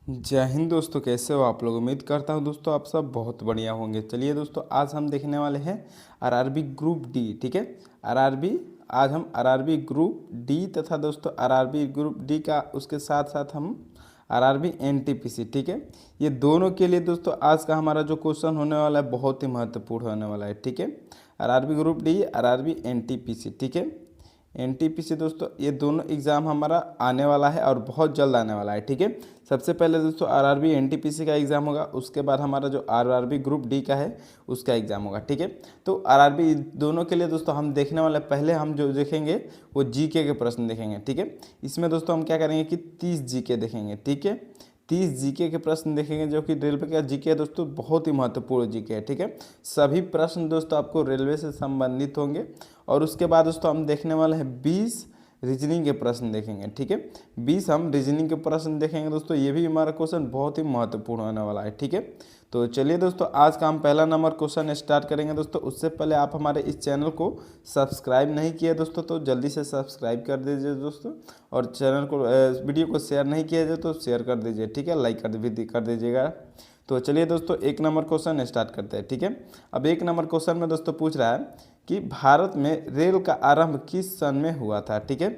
जय हिंद दोस्तों, कैसे हो आप लोग। उम्मीद करता हूँ दोस्तों आप सब बहुत बढ़िया होंगे। चलिए दोस्तों, आज हम देखने वाले हैं आरआरबी ग्रुप डी। ठीक है, आरआरबी आज हम आरआरबी ग्रुप डी तथा दोस्तों आरआरबी ग्रुप डी का उसके साथ साथ हम आरआरबी एनटीपीसी। ठीक है, ये दोनों के लिए दोस्तों आज का हमारा जो क्वेश्चन होने वाला है बहुत ही महत्वपूर्ण होने वाला है। ठीक है, RRB group D, RRB NTPC. ठीक है, एनटीपीसी दोस्तों ये दोनों एग्ज़ाम हमारा आने वाला है और बहुत जल्द आने वाला है। ठीक है, सबसे पहले दोस्तों आरआरबी एनटीपीसी का एग्ज़ाम होगा, उसके बाद हमारा जो आरआरबी ग्रुप डी का है उसका एग्ज़ाम होगा। ठीक है, तो आरआरबी दोनों के लिए दोस्तों हम देखने वाले, पहले हम जो देखेंगे वो जीके के प्रश्न देखेंगे। ठीक है, इसमें दोस्तों हम क्या करेंगे कि 30 जीके देखेंगे। ठीक है, 30 जीके के प्रश्न देखेंगे जो कि रेलवे का जीके है दोस्तों, बहुत ही महत्वपूर्ण जीके है। ठीक है, सभी प्रश्न दोस्तों आपको रेलवे से संबंधित होंगे। और उसके बाद दोस्तों हम देखने वाले हैं 20 रीजनिंग के प्रश्न देखेंगे। ठीक है, 20 हम रीजनिंग के प्रश्न देखेंगे दोस्तों, ये भी हमारा क्वेश्चन बहुत ही महत्वपूर्ण होने वाला है। ठीक है, तो चलिए दोस्तों आज का हम पहला नंबर क्वेश्चन स्टार्ट करेंगे दोस्तों। उससे पहले आप हमारे इस चैनल को सब्सक्राइब नहीं किए दोस्तों तो जल्दी से सब्सक्राइब कर दीजिए दोस्तों, और चैनल को वीडियो को शेयर नहीं किया जाए तो शेयर कर दीजिए। ठीक है, लाइक कर दीजिएगा। तो चलिए दोस्तों एक नंबर क्वेश्चन स्टार्ट करते हैं। ठीक है, अब एक नंबर क्वेश्चन में दोस्तों पूछ रहा है कि भारत में रेल का आरंभ किस सन में हुआ था। ठीक है,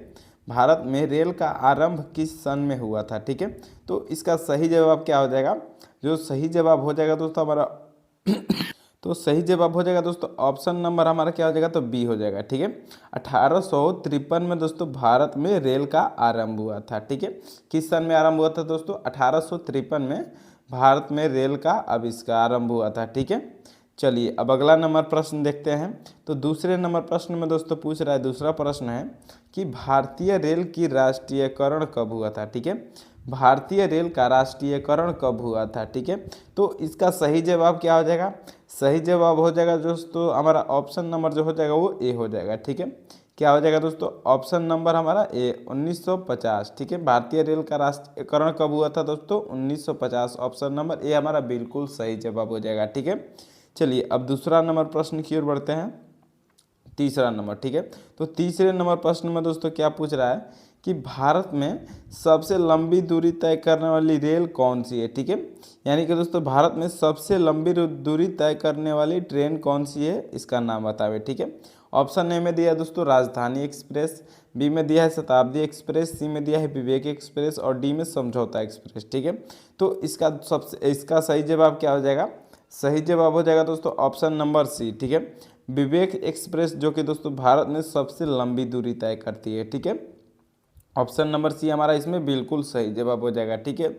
भारत में रेल का आरंभ किस सन में हुआ था। ठीक है, तो इसका सही जवाब क्या हो जाएगा, जो सही जवाब हो जाएगा दोस्तों हमारा तो सही जवाब हो जाएगा दोस्तों ऑप्शन नंबर हमारा क्या हो जाएगा, तो बी हो जाएगा। ठीक है, 1853 में दोस्तों भारत में रेल का आरंभ हुआ था। ठीक है, किस सन में आरंभ हुआ था दोस्तों, 1853 में भारत में रेल का आविष्कार आरंभ हुआ था। ठीक है, चलिए अब अगला नंबर प्रश्न देखते हैं। तो दूसरे नंबर प्रश्न में दोस्तों पूछ रहा है, दूसरा प्रश्न है कि भारतीय रेल की राष्ट्रीयकरण कब हुआ था। ठीक है, भारतीय रेल का राष्ट्रीयकरण कब हुआ था। ठीक है, तो इसका सही जवाब क्या हो जाएगा, सही जवाब हो जाएगा दोस्तों हमारा ऑप्शन नंबर जो हो जाएगा वो ए हो जाएगा। ठीक है, क्या हो जाएगा दोस्तों ऑप्शन नंबर हमारा ए 1950। ठीक है, भारतीय रेल का राष्ट्रीयकरण कब हुआ था दोस्तों, 1950। ऑप्शन नंबर ए हमारा बिल्कुल सही जवाब हो जाएगा। ठीक है, चलिए अब दूसरा नंबर प्रश्न की ओर बढ़ते हैं, तीसरा नंबर। ठीक है, तो तीसरे नंबर प्रश्न में दोस्तों क्या पूछ रहा है कि भारत में सबसे लंबी दूरी तय करने वाली रेल कौन सी है। ठीक है, यानी कि दोस्तों भारत में सबसे लंबी दूरी तय करने वाली ट्रेन कौन सी है, इसका नाम बतावे। ठीक है, ऑप्शन ए में दिया है दोस्तों राजधानी एक्सप्रेस, बी में दिया है शताब्दी एक्सप्रेस, सी में दिया है विवेक एक्सप्रेस और डी में समझौता एक्सप्रेस। ठीक है, तो इसका सही जवाब क्या हो जाएगा, सही जवाब हो जाएगा दोस्तों ऑप्शन नंबर सी। ठीक है, विवेक एक्सप्रेस जो कि दोस्तों भारत में सबसे लंबी दूरी तय करती है। ठीक है, ऑप्शन नंबर सी हमारा इसमें बिल्कुल सही जवाब हो जाएगा। ठीक है,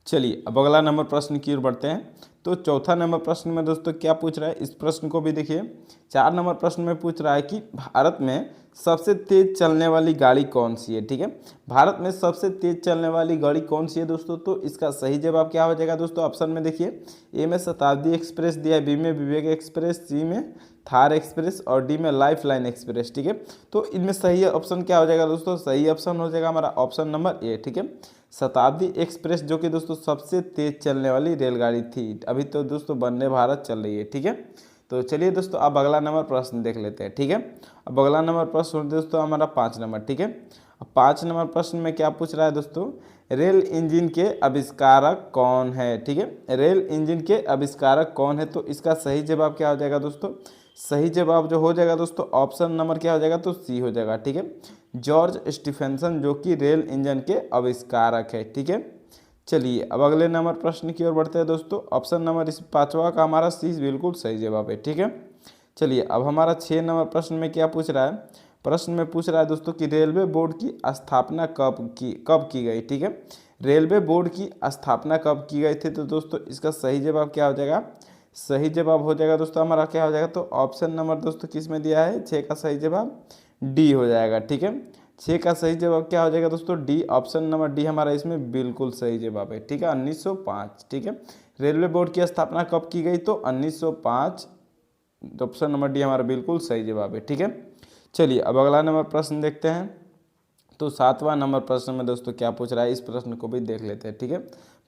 चलिए अब अगला नंबर प्रश्न की ओर बढ़ते हैं। तो चौथा नंबर प्रश्न में दोस्तों क्या पूछ रहा है, इस प्रश्न को भी देखिए। 4 नंबर प्रश्न में पूछ रहा है कि भारत में सबसे तेज चलने वाली गाड़ी कौन सी है। ठीक है, भारत में सबसे तेज चलने वाली गाड़ी कौन सी है दोस्तों, तो इसका सही जवाब क्या हो जाएगा दोस्तों, ऑप्शन में देखिए। ए में शताब्दी एक्सप्रेस दिया है, बी में विवेक एक्सप्रेस, सी में थार एक्सप्रेस और डी में लाइफ लाइन एक्सप्रेस। ठीक है, तो इनमें सही ऑप्शन क्या हो जाएगा दोस्तों, सही ऑप्शन हो जाएगा हमारा ऑप्शन नंबर ए। ठीक है, शताब्दी एक्सप्रेस जो कि दोस्तों सबसे तेज चलने वाली रेलगाड़ी थी, अभी तो दोस्तों वंदे भारत चल रही है। ठीक है, तो चलिए दोस्तों अब अगला नंबर प्रश्न देख लेते हैं। ठीक है, अब अगला नंबर प्रश्न दोस्तों हमारा 5 नंबर। ठीक है, अब 5 नंबर प्रश्न में क्या पूछ रहा है दोस्तों, रेल इंजन के आविष्कारक कौन है। ठीक है, रेल इंजन के आविष्कारक कौन है, तो इसका सही जवाब क्या हो जाएगा दोस्तों, सही जवाब जो हो जाएगा दोस्तों ऑप्शन नंबर क्या हो जाएगा, तो सी हो जाएगा। ठीक है, जॉर्ज स्टीफेंसन जो कि रेल इंजन के आविष्कारक है। ठीक है, चलिए अब अगले नंबर प्रश्न की ओर बढ़ते हैं दोस्तों। ऑप्शन नंबर इस 5वां का हमारा सी बिल्कुल सही जवाब है। ठीक है, चलिए अब हमारा 6 नंबर प्रश्न में क्या पूछ रहा है, प्रश्न में पूछ रहा है दोस्तों कि रेलवे बोर्ड की स्थापना कब की गई। ठीक है, रेलवे बोर्ड की स्थापना कब की गई थी, तो दोस्तों इसका सही जवाब क्या हो जाएगा, सही जवाब हो जाएगा दोस्तों हमारा क्या हो जाएगा, तो ऑप्शन नंबर दोस्तों किस में दिया है, 6 का सही जवाब डी हो जाएगा। ठीक है, 6 का सही जवाब क्या हो जाएगा दोस्तों, डी। ऑप्शन नंबर डी हमारा इसमें बिल्कुल सही जवाब है। ठीक है, 1905। ठीक है, रेलवे बोर्ड की स्थापना कब की गई, तो 1905। ऑप्शन नंबर डी हमारा बिल्कुल सही जवाब है। ठीक है, चलिए अब अगला नंबर प्रश्न देखते हैं। तो 7वां नंबर प्रश्न में दोस्तों क्या पूछ रहा है, इस प्रश्न को भी देख लेते हैं। ठीक है,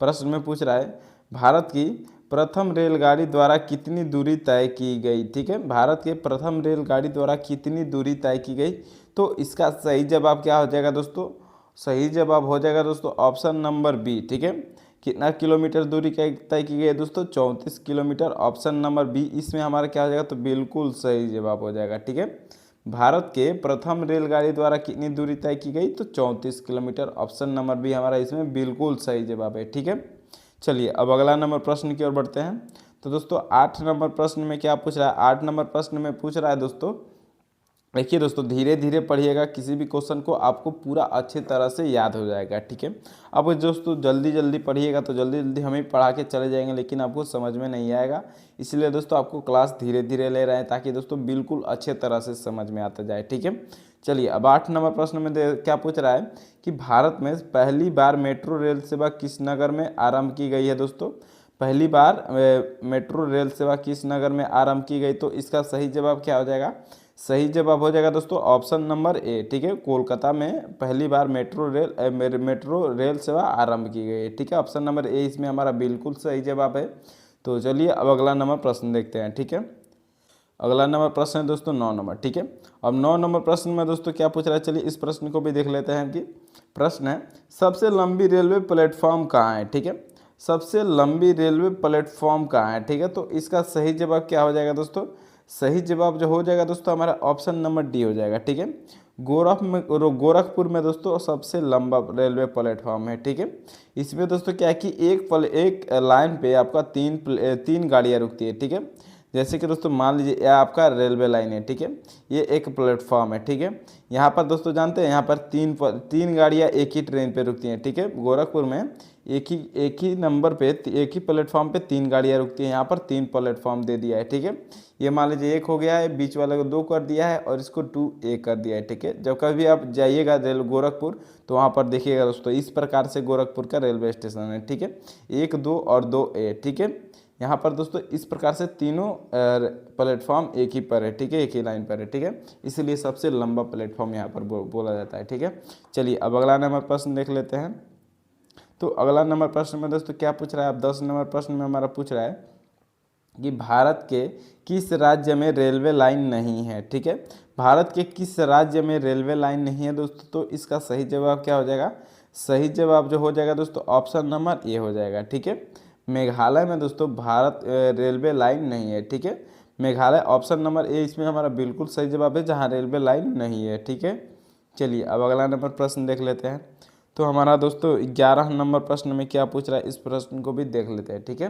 प्रश्न में पूछ रहा है भारत की प्रथम रेलगाड़ी द्वारा कितनी दूरी तय की गई। ठीक है, भारत के प्रथम रेलगाड़ी द्वारा कितनी दूरी तय की गई, तो इसका सही जवाब क्या हो जाएगा दोस्तों, सही जवाब हो जाएगा दोस्तों ऑप्शन नंबर बी। ठीक है, कितना किलोमीटर दूरी तय की गई है दोस्तों? 34 किलोमीटर। ऑप्शन नंबर बी इसमें हमारा क्या हो जाएगा? तो बिल्कुल सही जवाब हो जाएगा। ठीक है, भारत के प्रथम रेलगाड़ी द्वारा कितनी दूरी तय की गई? तो 34 किलोमीटर। ऑप्शन नंबर बी हमारा इसमें बिल्कुल सही जवाब है। ठीक है, चलिए अब अगला नंबर प्रश्न की ओर बढ़ते हैं। तो दोस्तों 8 नंबर प्रश्न में क्या पूछ रहा है? 8 नंबर प्रश्न में पूछ रहा है दोस्तों, देखिए दोस्तों धीरे धीरे पढ़िएगा, किसी भी क्वेश्चन को आपको पूरा अच्छे तरह से याद हो जाएगा। ठीक है, अब दोस्तों जल्दी जल्दी पढ़िएगा तो जल्दी जल्दी हम ही पढ़ा के चले जाएंगे, लेकिन आपको समझ में नहीं आएगा। इसलिए दोस्तों आपको क्लास धीरे धीरे ले रहे हैं ताकि दोस्तों बिल्कुल अच्छे तरह से समझ में आता जाए। ठीक है, चलिए अब 8 नंबर प्रश्न में क्या पूछ रहा है कि भारत में पहली बार मेट्रो रेल सेवा किस नगर में आरंभ की गई है? दोस्तों पहली बार मेट्रो रेल सेवा किस नगर में आरंभ की गई? तो इसका सही जवाब क्या हो जाएगा? सही जवाब हो जाएगा दोस्तों ऑप्शन नंबर ए। ठीक है, कोलकाता में पहली बार मेट्रो रेल सेवा आरंभ की गई है। ठीक है, ऑप्शन नंबर ए इसमें हमारा बिल्कुल सही जवाब है। तो चलिए अब अगला नंबर प्रश्न देखते हैं। ठीक है, अगला नंबर प्रश्न है दोस्तों 9 नंबर। ठीक है, अब 9 नंबर प्रश्न में दोस्तों क्या पूछ रहा है? चलिए इस प्रश्न को भी देख लेते हैं कि प्रश्न है सबसे लंबी रेलवे प्लेटफॉर्म कहाँ है? ठीक है, सबसे लंबी रेलवे प्लेटफॉर्म कहाँ है? ठीक है, तो इसका सही जवाब क्या हो जाएगा दोस्तों? सही जवाब जो हो जाएगा दोस्तों हमारा ऑप्शन नंबर डी हो जाएगा। ठीक है, गोरखपुर में दोस्तों सबसे लंबा रेलवे प्लेटफॉर्म है। ठीक है, इसमें दोस्तों क्या है कि एक लाइन पे आपका तीन गाड़ियाँ रुकती है। ठीक है, जैसे कि दोस्तों मान लीजिए यह आपका रेलवे लाइन है। ठीक है, ये एक प्लेटफॉर्म है। ठीक है, यहाँ पर दोस्तों जानते हैं यहाँ पर तीन गाड़ियाँ एक ही ट्रेन पे रुकती हैं। ठीक है, गोरखपुर में एक ही नंबर पे एक ही प्लेटफॉर्म पे 3 गाड़ियाँ रुकती हैं। यहाँ पर 3 प्लेटफॉर्म दे दिया है। ठीक है, ये मान लीजिए एक हो गया है, बीच वाले को 2 कर दिया है और इसको 2A कर दिया है। ठीक है, जब कभी आप जाइएगा गोरखपुर तो वहाँ पर देखिएगा दोस्तों इस प्रकार से गोरखपुर का रेलवे स्टेशन है। ठीक है, 1, 2 और 2A। ठीक है, यहाँ पर दोस्तों इस प्रकार से तीनों प्लेटफॉर्म एक ही पर है। ठीक है, एक ही लाइन पर है। ठीक है, इसलिए सबसे लंबा प्लेटफॉर्म यहाँ पर बोला जाता है। ठीक है, चलिए अब अगला नंबर प्रश्न देख लेते हैं। तो अगला नंबर प्रश्न में दोस्तों क्या पूछ रहा है? अब 10 नंबर प्रश्न में हमारा पूछ रहा है कि भारत के किस राज्य में रेलवे लाइन नहीं है? ठीक है, भारत के किस राज्य में रेलवे लाइन नहीं है दोस्तों? तो इसका सही जवाब क्या हो जाएगा? सही जवाब जो हो जाएगा दोस्तों ऑप्शन नंबर ए हो जाएगा। ठीक है, मेघालय में दोस्तों भारत रेलवे लाइन नहीं है। ठीक है, मेघालय ऑप्शन नंबर ए इसमें हमारा बिल्कुल सही जवाब है, जहाँ रेलवे लाइन नहीं है। ठीक है, चलिए अब अगला नंबर प्रश्न देख लेते हैं। तो हमारा दोस्तों 11 नंबर प्रश्न में क्या पूछ रहा है? इस प्रश्न को भी देख लेते हैं। ठीक है,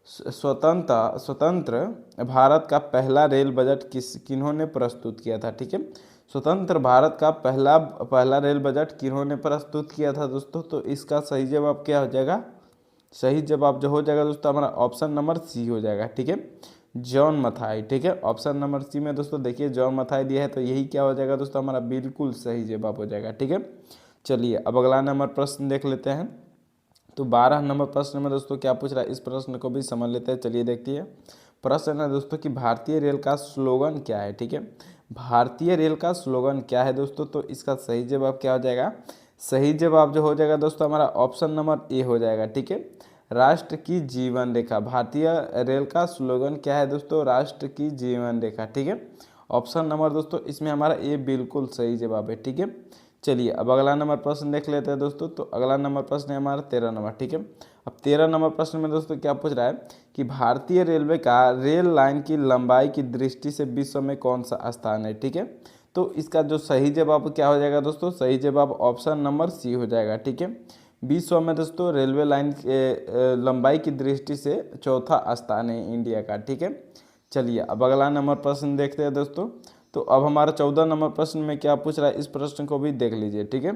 स्वतंत्र भारत का पहला रेल बजट किन्होंने प्रस्तुत किया था? ठीक है, स्वतंत्र भारत का पहला रेल बजट किन्होंने प्रस्तुत किया था दोस्तों? तो इसका सही जवाब क्या हो जाएगा? सही जवाब जो हो जाएगा दोस्तों हमारा ऑप्शन नंबर सी हो जाएगा। ठीक है, जॉन मथाई। ठीक है, ऑप्शन नंबर सी में दोस्तों देखिए जॉन मथाई दिया है, तो यही क्या हो जाएगा दोस्तों हमारा बिल्कुल सही जवाब हो जाएगा। ठीक है, चलिए अब अगला नंबर प्रश्न देख लेते हैं। तो 12 नंबर प्रश्न में दोस्तों क्या पूछ रहा है? इस प्रश्न को भी समझ लेते हैं। चलिए देखते हैं, प्रश्न है दोस्तों कि भारतीय रेल का स्लोगन क्या है? ठीक है, भारतीय रेल का स्लोगन क्या है दोस्तों? तो इसका सही जवाब क्या हो जाएगा? सही जवाब जो हो जाएगा दोस्तों हमारा ऑप्शन नंबर ए हो जाएगा। ठीक है, राष्ट्र की जीवन रेखा। भारतीय रेल का स्लोगन क्या है दोस्तों? राष्ट्र की जीवन रेखा। ठीक है, ऑप्शन नंबर दोस्तों इसमें हमारा ए बिल्कुल सही जवाब है। ठीक है, चलिए अब अगला नंबर प्रश्न देख लेते हैं दोस्तों। तो अगला नंबर प्रश्न है हमारा 13 नंबर। ठीक है, अब 13 नंबर प्रश्न में दोस्तों क्या पूछ रहा है कि भारतीय रेलवे का रेल लाइन की लंबाई की दृष्टि से विश्व में कौन सा स्थान है? ठीक है, तो इसका जो सही जवाब क्या हो जाएगा दोस्तों? सही जवाब ऑप्शन नंबर सी हो जाएगा। ठीक है, विश्व में दोस्तों रेलवे लाइन के लंबाई की दृष्टि से चौथा स्थान है इंडिया का। ठीक है, चलिए अब अगला नंबर प्रश्न देखते हैं दोस्तों। तो अब हमारा 14 नंबर प्रश्न में क्या पूछ रहा है? इस प्रश्न को भी देख लीजिए। ठीक है,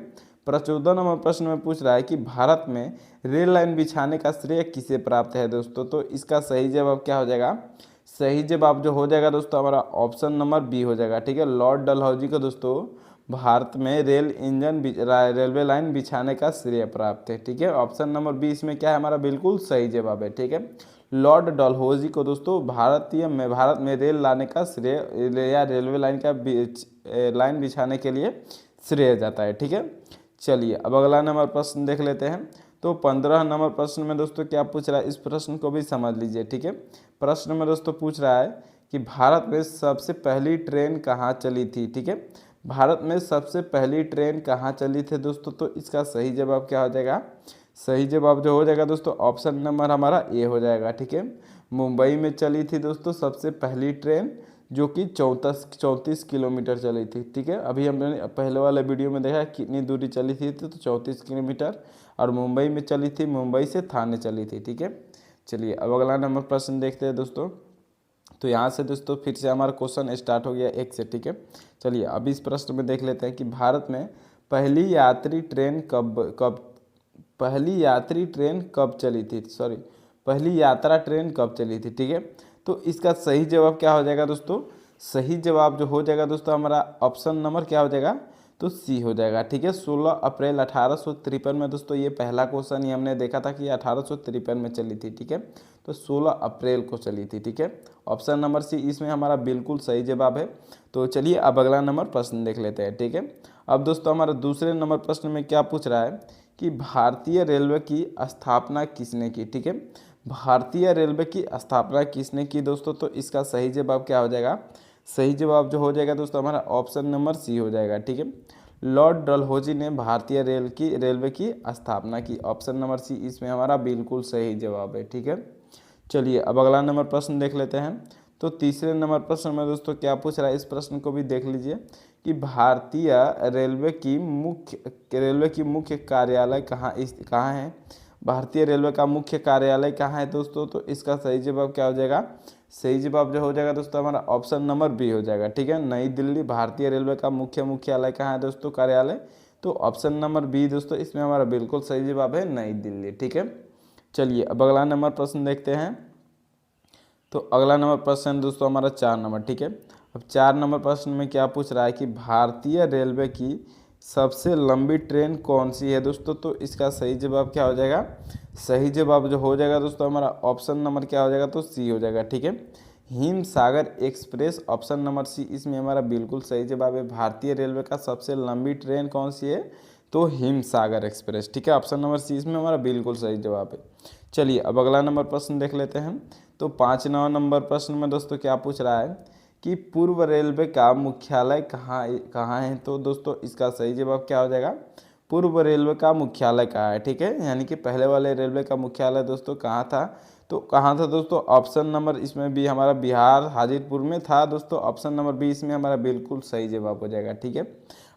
14 नंबर प्रश्न में पूछ रहा है कि भारत में रेल लाइन बिछाने का श्रेय किसे प्राप्त है दोस्तों? तो इसका सही जवाब क्या हो जाएगा? सही जवाब जो हो जाएगा दोस्तों हमारा ऑप्शन नंबर बी हो जाएगा। ठीक है, लॉर्ड डलहौजी को दोस्तों भारत में रेलवे लाइन बिछाने का श्रेय प्राप्त है। ठीक है, ऑप्शन नंबर बी इसमें क्या है हमारा बिल्कुल सही जवाब है। ठीक है, लॉर्ड डलहौजी को दोस्तों भारत में रेल लाने का श्रेय या रेलवे लाइन का लाइन बिछाने के लिए श्रेय जाता है। ठीक है, चलिए अब अगला नंबर प्रश्न देख लेते हैं। तो 15 नंबर प्रश्न में दोस्तों क्या पूछ रहा है? इस प्रश्न को भी समझ लीजिए। ठीक है, प्रश्न में दोस्तों पूछ रहा है कि भारत में सबसे पहली ट्रेन कहाँ चली थी? ठीक है, भारत में सबसे पहली ट्रेन कहाँ चली थी दोस्तों? तो इसका सही जवाब क्या हो जाएगा? सही जवाब जो हो जाएगा दोस्तों ऑप्शन नंबर हमारा ए हो जाएगा। ठीक है, मुंबई में चली थी दोस्तों सबसे पहली ट्रेन जो कि 34 किलोमीटर चली थी। ठीक है, अभी हमने पहले वाले वीडियो में देखा कितनी दूरी चली थी, तो 34 किलोमीटर, और मुंबई में चली थी, मुंबई से थाने चली थी। ठीक है, चलिए अब अगला नंबर प्रश्न देखते हैं दोस्तों। तो यहाँ से दोस्तों फिर से हमारा क्वेश्चन स्टार्ट हो गया 1 से। ठीक है, चलिए अब इस प्रश्न में देख लेते हैं कि भारत में पहली यात्री ट्रेन कब चली थी, सॉरी पहली यात्रा ट्रेन कब चली थी। ठीक है, तो इसका सही जवाब क्या हो जाएगा दोस्तों, सही जवाब जो हो जाएगा दोस्तों हमारा ऑप्शन नंबर क्या हो जाएगा, तो सी हो जाएगा। ठीक है, 16 अप्रैल 1853 में दोस्तों, ये पहला क्वेश्चन ही हमने देखा था कि 1853 में चली थी। ठीक है, तो 16 अप्रैल को चली थी। ठीक है, ऑप्शन नंबर सी इसमें हमारा बिल्कुल सही जवाब है। तो चलिए अब अगला नंबर प्रश्न देख लेते हैं। ठीक है, अब दोस्तों हमारा दूसरे नंबर प्रश्न में क्या पूछ रहा है कि भारतीय रेलवे की स्थापना किसने की। ठीक है, भारतीय रेलवे की स्थापना किसने की दोस्तों, तो इसका सही जवाब क्या हो जाएगा, सही जवाब जो हो जाएगा दोस्तों हमारा ऑप्शन नंबर सी हो जाएगा। ठीक है, लॉर्ड डलहौजी ने भारतीय रेलवे की स्थापना की। ऑप्शन नंबर सी इसमें हमारा बिल्कुल सही जवाब है। ठीक है, चलिए अब अगला नंबर प्रश्न देख लेते हैं। तो तीसरे नंबर प्रश्न में दोस्तों क्या पूछ रहा है, इस प्रश्न को भी देख लीजिए कि भारतीय रेलवे की मुख्य कार्यालय कहाँ है, भारतीय रेलवे का मुख्य कार्यालय कहाँ है दोस्तों, तो इसका सही जवाब क्या हो जाएगा, सही जवाब जो हो जाएगा दोस्तों हमारा ऑप्शन नंबर बी हो जाएगा। ठीक है, नई दिल्ली। भारतीय रेलवे का मुख्यालय कहाँ है दोस्तों, कार्यालय, तो ऑप्शन नंबर बी दोस्तों इसमें हमारा बिल्कुल सही जवाब है, नई दिल्ली। ठीक है, चलिए अब अगला नंबर प्रश्न देखते हैं। तो अगला नंबर प्रश्न दोस्तों हमारा 4 नंबर। ठीक है, अब 4 नंबर प्रश्न में क्या पूछ रहा है कि भारतीय रेलवे की सबसे लंबी ट्रेन कौन सी है दोस्तों, तो इसका सही जवाब क्या हो जाएगा, सही जवाब जो हो जाएगा दोस्तों हमारा ऑप्शन नंबर क्या हो जाएगा, तो सी हो जाएगा। ठीक है, हिम सागर एक्सप्रेस, ऑप्शन नंबर सी इसमें हमारा बिल्कुल सही जवाब है। भारतीय रेलवे का सबसे लंबी ट्रेन कौन सी है, तो हिम सागर एक्सप्रेस। ठीक है, ऑप्शन नंबर सी इसमें हमारा बिल्कुल सही जवाब है। चलिए अब अगला नंबर प्रश्न देख लेते हैं। तो 5 नंबर प्रश्न में दोस्तों क्या पूछ रहा है कि पूर्व रेलवे का मुख्यालय कहाँ है, तो दोस्तों इसका सही जवाब क्या हो जाएगा, पूर्व रेलवे का मुख्यालय कहाँ है। ठीक है, यानी कि पहले वाले रेलवे का मुख्यालय दोस्तों कहाँ था, तो कहाँ था दोस्तों, ऑप्शन नंबर इसमें भी हमारा बिहार हाजीपुर में था दोस्तों। ऑप्शन नंबर बी इसमें हमारा बिल्कुल सही जवाब हो जाएगा। ठीक है,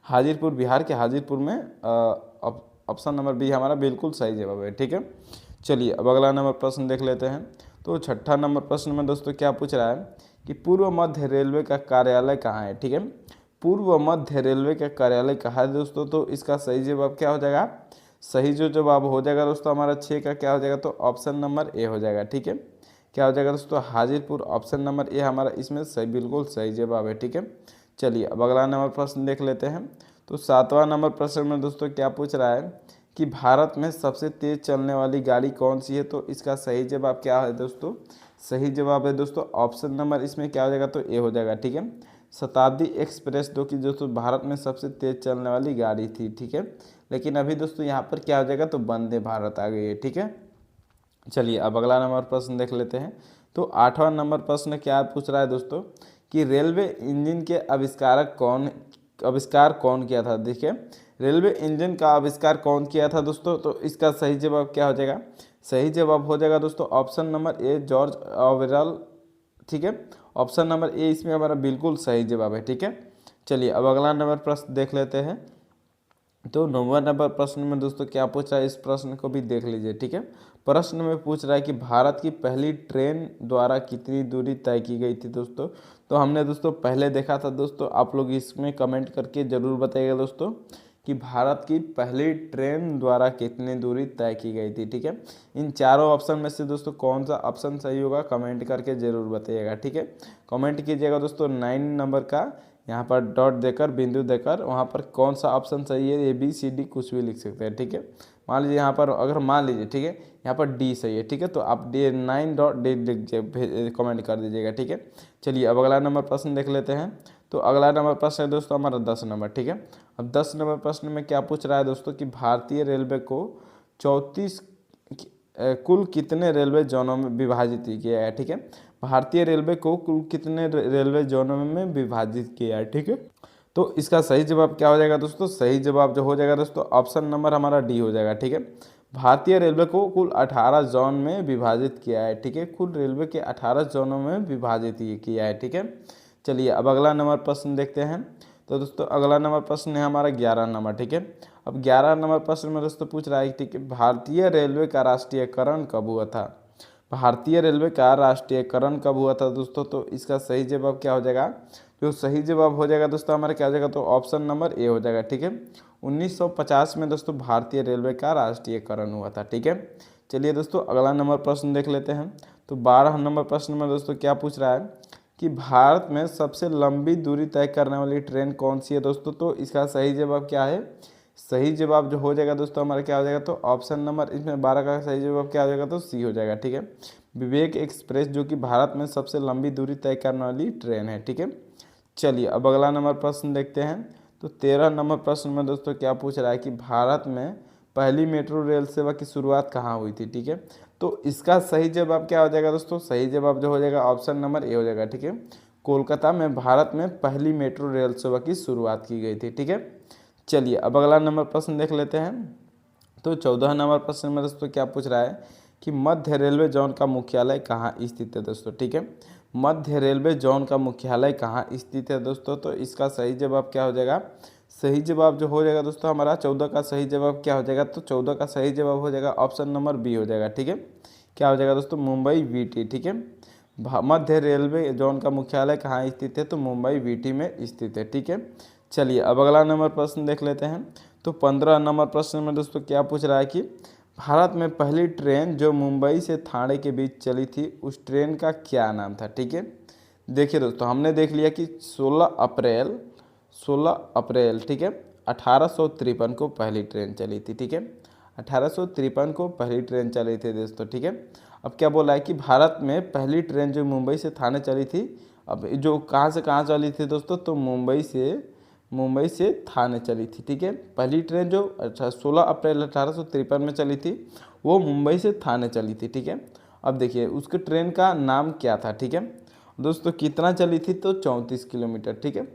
हाजीपुर, बिहार के हाजीपुर में, ऑप्शन नंबर बी हमारा बिल्कुल सही जवाब है। ठीक है, चलिए अब अगला नंबर प्रश्न देख लेते हैं। तो 6ठा नंबर प्रश्न में दोस्तों क्या पूछ रहा है कि पूर्व मध्य रेलवे का कार्यालय कहाँ है। ठीक है, पूर्व मध्य रेलवे का कार्यालय कहाँ है दोस्तों, तो इसका सही जवाब क्या हो जाएगा, सही जो जवाब हो जाएगा दोस्तों हमारा 6 का क्या हो जाएगा, तो ऑप्शन नंबर ए हो जाएगा। ठीक है, क्या हो जाएगा दोस्तों, हाजीपुर। ऑप्शन नंबर ए हमारा इसमें सही बिल्कुल सही जवाब है। ठीक है, चलिए अब अगला नंबर प्रश्न देख लेते हैं। तो 7वां नंबर प्रश्न में दोस्तों क्या पूछ रहा है कि भारत में सबसे तेज चलने वाली गाड़ी कौन सी है, तो इसका सही जवाब क्या है दोस्तों, सही जवाब है दोस्तों ऑप्शन नंबर इसमें क्या हो जाएगा, तो ए हो जाएगा। ठीक है, शताब्दी एक्सप्रेस जो कि दोस्तों भारत में सबसे तेज चलने वाली गाड़ी थी। ठीक है, लेकिन अभी दोस्तों यहाँ पर क्या हो जाएगा, तो वंदे भारत आ गई है। ठीक है, चलिए अब अगला नंबर प्रश्न देख लेते हैं। तो 8वां नंबर प्रश्न क्या पूछ रहा है दोस्तों कि रेलवे इंजन के आविष्कार कौन किया था। देखिए, रेलवे इंजन का आविष्कार कौन किया था दोस्तों, तो इसका सही जवाब क्या हो जाएगा, सही जवाब हो जाएगा दोस्तों ऑप्शन नंबर ए, जॉर्ज ऑवेरल। ठीक है, ऑप्शन नंबर ए इसमें हमारा बिल्कुल सही जवाब है। ठीक है, चलिए अब अगला नंबर प्रश्न देख लेते हैं। तो 9वां नंबर प्रश्न में दोस्तों क्या पूछ रहा है, इस प्रश्न को भी देख लीजिए। ठीक है, प्रश्न में पूछ रहा है कि भारत की पहली ट्रेन द्वारा कितनी दूरी तय की गई थी दोस्तों, तो हमने दोस्तों पहले देखा था दोस्तों, आप लोग इसमें कमेंट करके ज़रूर बताइएगा दोस्तों कि भारत की पहली ट्रेन द्वारा कितनी दूरी तय की गई थी। ठीक है, इन चारों ऑप्शन में से दोस्तों कौन सा ऑप्शन सही होगा कमेंट करके ज़रूर बताइएगा। ठीक है, कमेंट कीजिएगा दोस्तों 9 नंबर का, यहाँ पर डॉट देकर, बिंदु देकर, वहाँ पर कौन सा ऑप्शन सही है, ABCD कुछ भी लिख सकते हैं। ठीक है, मान लीजिए यहाँ पर अगर मान लीजिए, ठीक है, यहाँ पर डी सही है। ठीक है, तो आप D9.D लिख कमेंट कर दीजिएगा। ठीक है, चलिए अब अगला नंबर प्रश्न देख लेते हैं। तो अगला नंबर प्रश्न है दोस्तों हमारा 10 नंबर। ठीक है, अब 10 नंबर प्रश्न में क्या पूछ रहा है दोस्तों कि भारतीय रेलवे को 34 कुल कितने रेलवे जोनों में विभाजित किया है। ठीक है, भारतीय रेलवे को कुल कितने रेलवे जोनों में विभाजित किया है। ठीक है, तो इसका सही जवाब क्या हो जाएगा दोस्तों, सही जवाब जो हो जाएगा दोस्तों ऑप्शन नंबर हमारा डी हो जाएगा। ठीक है, भारतीय रेलवे को कुल 18 जोन में विभाजित किया है, ठीक है। कुल रेलवे के 18 जोनों में विभाजित ये किया है, ठीक है। चलिए अब अगला नंबर प्रश्न देखते हैं। तो दोस्तों अगला नंबर प्रश्न है हमारा 11 नंबर, ठीक है। अब 11 नंबर प्रश्न में दोस्तों पूछ रहा है, ठीक है, भारतीय रेलवे का राष्ट्रीयकरण कब हुआ था। भारतीय रेलवे का राष्ट्रीयकरण कब हुआ था दोस्तों। तो इसका सही जवाब क्या हो जाएगा, जो सही जवाब हो जाएगा दोस्तों हमारा क्या हो जाएगा, तो ऑप्शन नंबर ए हो जाएगा, ठीक है। 1950 में दोस्तों भारतीय रेलवे का राष्ट्रीयकरण हुआ था, ठीक है। चलिए दोस्तों अगला नंबर प्रश्न देख लेते हैं। तो 12 नंबर प्रश्न में दोस्तों क्या पूछ रहा है कि भारत में सबसे लंबी दूरी तय करने वाली ट्रेन कौन सी है दोस्तों। तो इसका सही जवाब क्या है, सही जवाब जो हो जाएगा दोस्तों हमारा क्या हो जाएगा, तो ऑप्शन नंबर इसमें 12 का सही जवाब क्या हो जाएगा, तो सी हो जाएगा, ठीक है। विवेक एक्सप्रेस जो कि भारत में सबसे लंबी दूरी तय करने वाली ट्रेन है, ठीक है। चलिए अब अगला नंबर प्रश्न देखते हैं। तो 13 नंबर प्रश्न में दोस्तों क्या पूछ रहा है कि भारत में पहली मेट्रो रेल सेवा की शुरुआत कहाँ हुई थी, ठीक है। तो इसका सही जवाब क्या हो जाएगा दोस्तों, सही जवाब जो हो जाएगा ऑप्शन नंबर ए हो जाएगा, ठीक है। कोलकाता में भारत में पहली मेट्रो रेल सेवा की शुरुआत की गई थी, ठीक है। चलिए अब अगला नंबर प्रश्न देख लेते हैं। तो 14 नंबर प्रश्न में दोस्तों क्या पूछ रहा है कि मध्य रेलवे जोन का मुख्यालय कहाँ स्थित है दोस्तों, ठीक है। मध्य रेलवे जोन का मुख्यालय कहाँ स्थित है दोस्तों। तो इसका सही जवाब क्या हो जाएगा, सही जवाब जो हो जाएगा दोस्तों हमारा 14 का सही जवाब क्या हो जाएगा, तो 14 का सही जवाब हो जाएगा ऑप्शन नंबर बी हो जाएगा, ठीक है। क्या हो जाएगा दोस्तों, मुंबई वीटी, ठीक है। मध्य रेलवे जोन का मुख्यालय कहाँ स्थित है, तो मुंबई वीटी में स्थित है, ठीक है। चलिए अब अगला नंबर प्रश्न देख लेते हैं। तो 15 नंबर प्रश्न में दोस्तों क्या पूछ रहा है कि भारत में पहली ट्रेन जो मुंबई से ठाणे के बीच चली थी उस ट्रेन का क्या नाम था, ठीक है। देखिए दोस्तों हमने देख लिया कि 16 अप्रैल, ठीक है, 1853 को पहली ट्रेन चली थी, ठीक है। 1853 को पहली ट्रेन चली थी दोस्तों, ठीक है। अब क्या बोला है कि भारत में पहली ट्रेन जो मुंबई से ठाणे चली थी, अब जो कहाँ से कहाँ चली थी दोस्तों, तो मुंबई से ठाणे चली थी, ठीक है। पहली ट्रेन जो 16 अप्रैल 1853 में चली थी वो मुंबई से ठाणे चली थी, ठीक है। अब देखिए उसके ट्रेन का नाम क्या था, ठीक है दोस्तों, कितना चली थी, तो 34 किलोमीटर, ठीक है।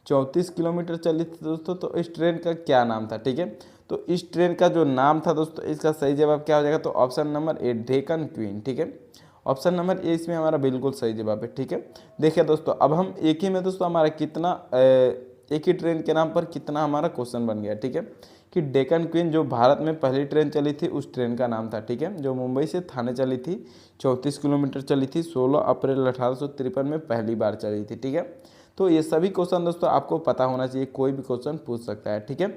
34 किलोमीटर चली थी दोस्तों। तो इस ट्रेन का क्या नाम था, ठीक है। तो इस ट्रेन का जो नाम था दोस्तों, इसका सही जवाब क्या हो जाएगा, तो option number A Deccan queen, ठीक है। ऑप्शन नंबर ए इसमें हमारा बिल्कुल सही जवाब है, ठीक है। देखिए दोस्तों अब हम एक ही में दोस्तों हमारा कितना एक ही ट्रेन के नाम पर कितना हमारा क्वेश्चन बन गया, ठीक है। कि डेक्कन क्वीन जो भारत में पहली ट्रेन चली थी उस ट्रेन का नाम था, ठीक है, जो मुंबई से ठाणे चली थी, 34 किलोमीटर चली थी, 16 अप्रैल 1853 में पहली बार चली थी, ठीक है। तो ये सभी क्वेश्चन दोस्तों आपको पता होना चाहिए, कोई भी क्वेश्चन पूछ सकता है, ठीक है।